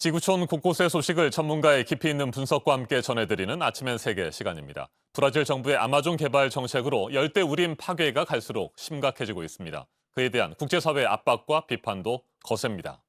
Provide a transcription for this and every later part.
지구촌 곳곳의 소식을 전문가의 깊이 있는 분석과 함께 전해드리는 아침엔 세계 시간입니다. 브라질 정부의 아마존 개발 정책으로 열대우림 파괴가 갈수록 심각해지고 있습니다. 그에 대한 국제사회의 압박과 비판도 거셉니다.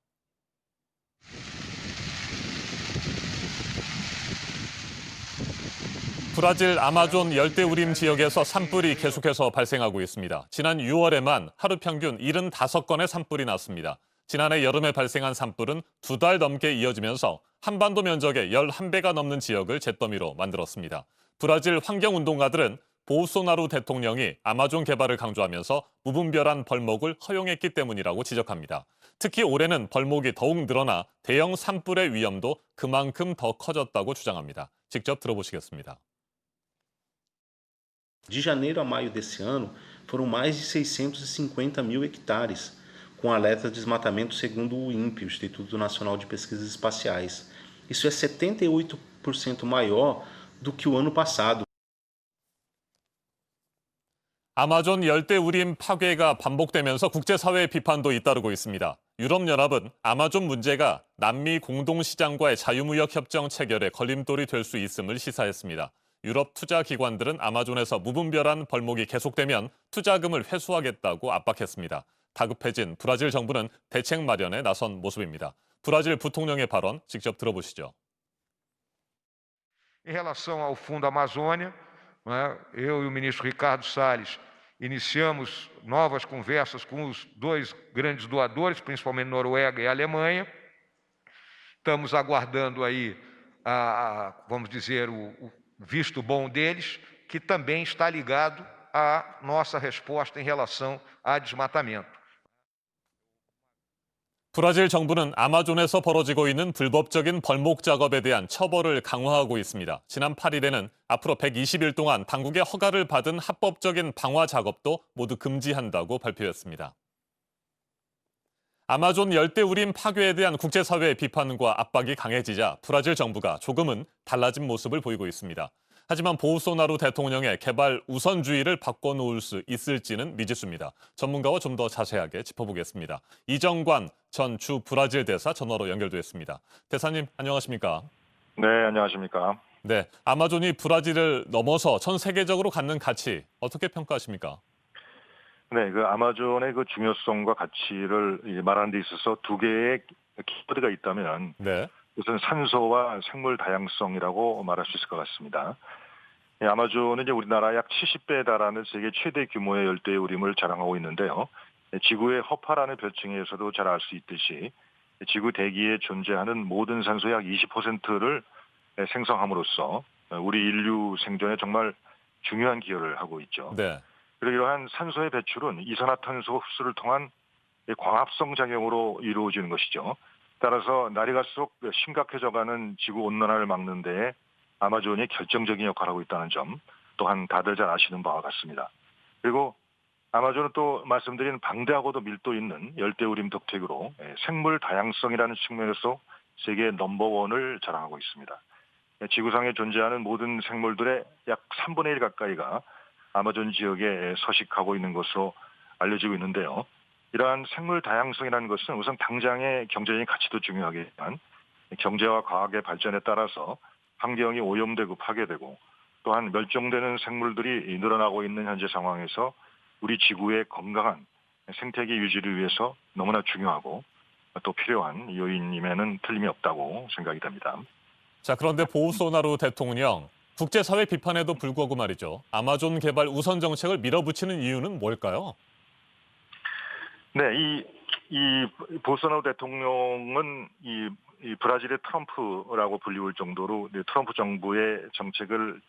브라질 아마존 열대우림 지역에서 산불이 계속해서 발생하고 있습니다. 지난 6월에만 하루 평균 75건의 산불이 났습니다. 지난해 여름에 발생한 산불은 2달 넘게 이어지면서 한반도 면적의 11배가 넘는 지역을 잿더미로 만들었습니다. 브라질 환경운동가들은 보우소나루 대통령이 아마존 개발을 강조하면서 무분별한 벌목을 허용했기 때문이라고 지적합니다. 특히 올해는 벌목이 더욱 늘어나 대형 산불의 위험도 그만큼 더 커졌다고 주장합니다. 직접 들어보시겠습니다. De janeiro a maio desse ano, foram mais de 650 mil hectares, com alerta de desmatamento segundo o INPE, o Instituto Nacional de Pesquisas Espaciais. Isso é 78% maior do que o ano passado. 아마존 열대우림 파괴가 반복되면서 국제사회의 비판도 잇따르고 있습니다. 유럽연합은 아마존 문제가 남미 공동시장과의 자유무역 협정 체결에 걸림돌이 될 수 있음을 시사했습니다. 유럽 투자기관들은 아마존에서 무분별한 벌목이 계속되면 투자금을 회수하겠다고 압박했습니다. 다급해진 브라질 정부는 대책 마련에 나선 모습입니다. 브라질 부통령의 발언 직접 들어보시죠. Em relação ao Fundo Amazônia, eu e o ministro Ricardo Salles iniciamos novas conversas com os dois grandes doadores, principalmente Noruega e Alemanha. Estamos aguardando aí, vamos dizer, o visto bom deles, que também está ligado à nossa resposta em relação a desmatamento. 브라질 정부는 아마존에서 벌어지고 있는 불법적인 벌목 작업에 대한 처벌을 강화하고 있습니다. 지난 8일에는 앞으로 120일 동안 당국의 허가를 받은 합법적인 방화 작업도 모두 금지한다고 발표했습니다. 아마존 열대우림 파괴에 대한 국제사회의 비판과 압박이 강해지자 브라질 정부가 조금은 달라진 모습을 보이고 있습니다. 하지만 보우소나루 대통령의 개발 우선주의를 바꿔놓을 수 있을지는 미지수입니다. 전문가와 좀 더 자세하게 짚어보겠습니다. 이정관 전 주 브라질 대사 전화로 연결됐습니다. 대사님 안녕하십니까? 네, 안녕하십니까? 네, 아마존이 브라질을 넘어서 전 세계적으로 갖는 가치 어떻게 평가하십니까? 네, 그 아마존의 그 중요성과 가치를 말하는 데 있어서 두 개의 키워드가 있다면 네. 우선 산소와 생물 다양성이라고 말할 수 있을 것 같습니다. 아마존은 이제 우리나라 약 70배에 달하는 세계 최대 규모의 열대우림을 자랑하고 있는데요. 지구의 허파라는 별칭에서도 잘 알 수 있듯이 지구 대기에 존재하는 모든 산소의 약 20%를 생성함으로써 우리 인류 생존에 정말 중요한 기여를 하고 있죠. 네. 그리고 이러한 산소의 배출은 이산화탄소 흡수를 통한 광합성 작용으로 이루어지는 것이죠. 따라서 날이 갈수록 심각해져가는 지구 온난화를 막는 데에 아마존이 결정적인 역할을 하고 있다는 점 또한 다들 잘 아시는 바와 같습니다. 그리고 아마존은 또 말씀드린 방대하고도 밀도 있는 열대우림 덕택으로 생물 다양성이라는 측면에서 세계 넘버원을 자랑하고 있습니다. 지구상에 존재하는 모든 생물들의 약 3분의 1 가까이가 아마존 지역에 서식하고 있는 것으로 알려지고 있는데요. 이러한 생물 다양성이라는 것은 우선 당장의 경제적인 가치도 중요하겠지만 경제와 과학의 발전에 따라서 환경이 오염되고 파괴되고 또한 멸종되는 생물들이 늘어나고 있는 현재 상황에서 우리 지구의 건강한 생태계 유지를 위해서 너무나 중요하고 또 필요한 요인임에는 틀림이 없다고 생각이 됩니다. 자, 그런데 보우소나루 대통령 국제사회 비판에도 불구하고 말이죠. 아마존 개발 우선 정책을 밀어붙이는 이유는 뭘까요? 네, 이 보우소나루 대통령은 이 브라질의 트럼프라고 불리울 정도로 트럼프 정부의 정책을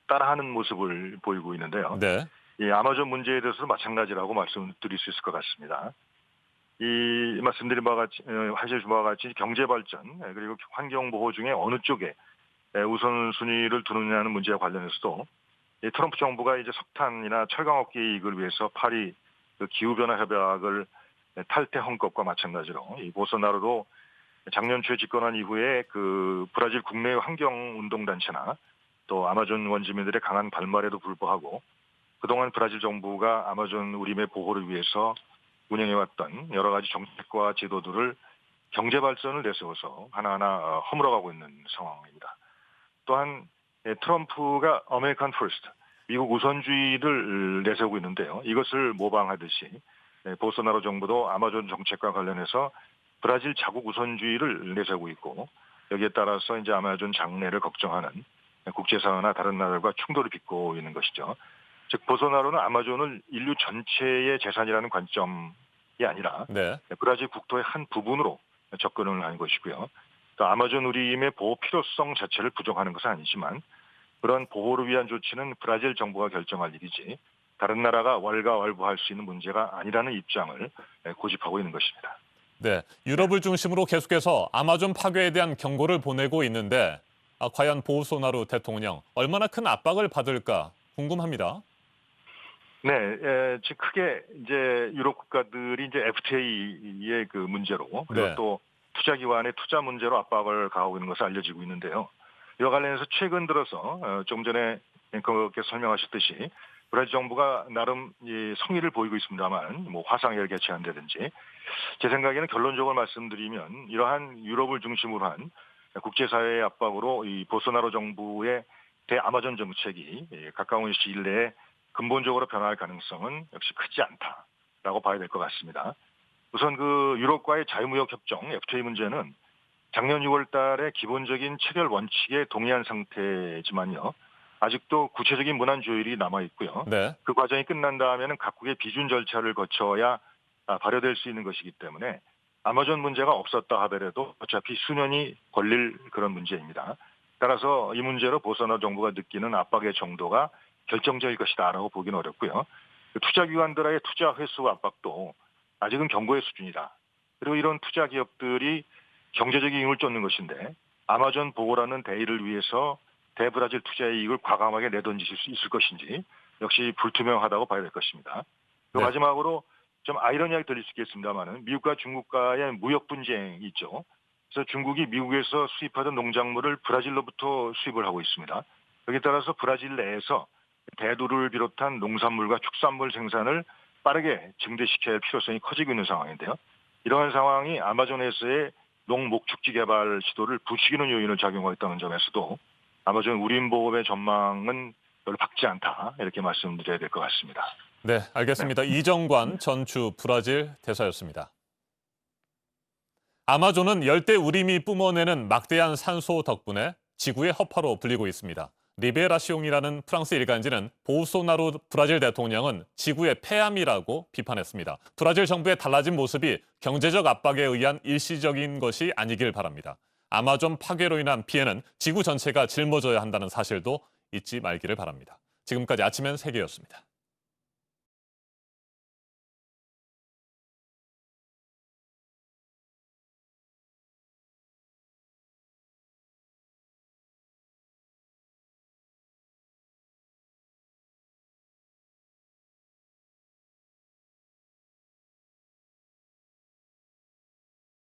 따라하는 모습을 보이고 있는데요. 네. 이 아마존 문제에 대해서도 마찬가지라고 말씀드릴 수 있을 것 같습니다. 이 말씀드린 바와 같이 하실 바와 같이 경제 발전 그리고 환경 보호 중에 어느 쪽에 우선순위를 두느냐는 문제와 관련해서도 트럼프 정부가 이제 석탄이나 철강업계의 이익을 위해서 파리 기후변화 협약을 탈퇴한 것과 마찬가지로 이 보소나루도 작년 초에 집권한 이후에 그 브라질 국내 환경운동단체나 또 아마존 원주민들의 강한 반발에도 불구하고 그동안 브라질 정부가 아마존 우림의 보호를 위해서 운영해왔던 여러 가지 정책과 제도들을 경제 발전을 내세워서 하나하나 허물어가고 있는 상황입니다. 또한 트럼프가 아메리칸 퍼스트, 미국 우선주의를 내세우고 있는데요. 이것을 모방하듯이 보소나로 정부도 아마존 정책과 관련해서 브라질 자국 우선주의를 내세우고 있고, 여기에 따라서 이제 아마존 장래를 걱정하는 국제사회나 다른 나라들과 충돌을 빚고 있는 것이죠. 즉 보소나로는 아마존을 인류 전체의 재산이라는 관점이 아니라 네. 브라질 국토의 한 부분으로 접근을 하는 것이고요. 또 아마존 우림의 보호 필요성 자체를 부정하는 것은 아니지만 그런 보호를 위한 조치는 브라질 정부가 결정할 일이지 다른 나라가 왈가왈부할 수 있는 문제가 아니라는 입장을 고집하고 있는 것입니다. 네, 유럽을 중심으로 계속해서 아마존 파괴에 대한 경고를 보내고 있는데 과연 보우소나루 대통령 얼마나 큰 압박을 받을까 궁금합니다. 네, 즉 크게 이제 유럽 국가들이 이제 FTA의 그 문제로 그리고 네. 또 투자기관의 투자 문제로 압박을 가하고 있는 것으로 알려지고 있는데요. 이와 관련해서 최근 들어서 좀 전에 앵커께서 설명하셨듯이 브라질 정부가 나름 성의를 보이고 있습니다만 뭐 화상회의를 개최한다든지 제 생각에는 결론적으로 말씀드리면 이러한 유럽을 중심으로 한 국제사회의 압박으로 이 보소나로 정부의 대아마존 정책이 가까운 시일 내에 근본적으로 변화할 가능성은 역시 크지 않다라고 봐야 될 것 같습니다. 우선 그 유럽과의 자유무역 협정 FTA 문제는 작년 6월 달에 기본적인 체결 원칙에 동의한 상태지만요. 아직도 구체적인 문안 조율이 남아 있고요. 네. 그 과정이 끝난 다음에는 각국의 비준 절차를 거쳐야 발효될 수 있는 것이기 때문에 아마존 문제가 없었다 하더라도 어차피 수년이 걸릴 그런 문제입니다. 따라서 이 문제로 보소나루 정부가 느끼는 압박의 정도가 결정적일 것이다라고 보기는 어렵고요. 투자기관들의 투자 회수 압박도 아직은 경고의 수준이다. 그리고 이런 투자 기업들이 경제적인 이익을 쫓는 것인데 아마존 보호라는 대의를 위해서 대브라질 투자의 이익을 과감하게 내던지실 수 있을 것인지 역시 불투명하다고 봐야 될 것입니다. 네. 마지막으로 좀 아이러니하게 들릴 수 있겠습니다만 미국과 중국과의 무역 분쟁이 있죠. 그래서 중국이 미국에서 수입하던 농작물을 브라질로부터 수입을 하고 있습니다. 여기에 따라서 브라질 내에서 대두를 비롯한 농산물과 축산물 생산을 빠르게 증대시켜야 할 필요성이 커지고 있는 상황인데요. 이러한 상황이 아마존에서의 농목축지 개발 시도를 부추기는 요인을 작용하고 있다는 점에서도 아마존 우림보호의 전망은 별로 밝지 않다 이렇게 말씀드려야 될 것 같습니다. 네, 알겠습니다. 이정관 전주 브라질 대사였습니다. 아마존은 열대 우림이 뿜어내는 막대한 산소 덕분에 지구의 허파로 불리고 있습니다. 리베라시옹이라는 프랑스 일간지는 보우소나루 브라질 대통령은 지구의 폐암이라고 비판했습니다. 브라질 정부의 달라진 모습이 경제적 압박에 의한 일시적인 것이 아니길 바랍니다. 아마존 파괴로 인한 피해는 지구 전체가 짊어져야 한다는 사실도 잊지 말기를 바랍니다. 지금까지 아침엔 세계였습니다.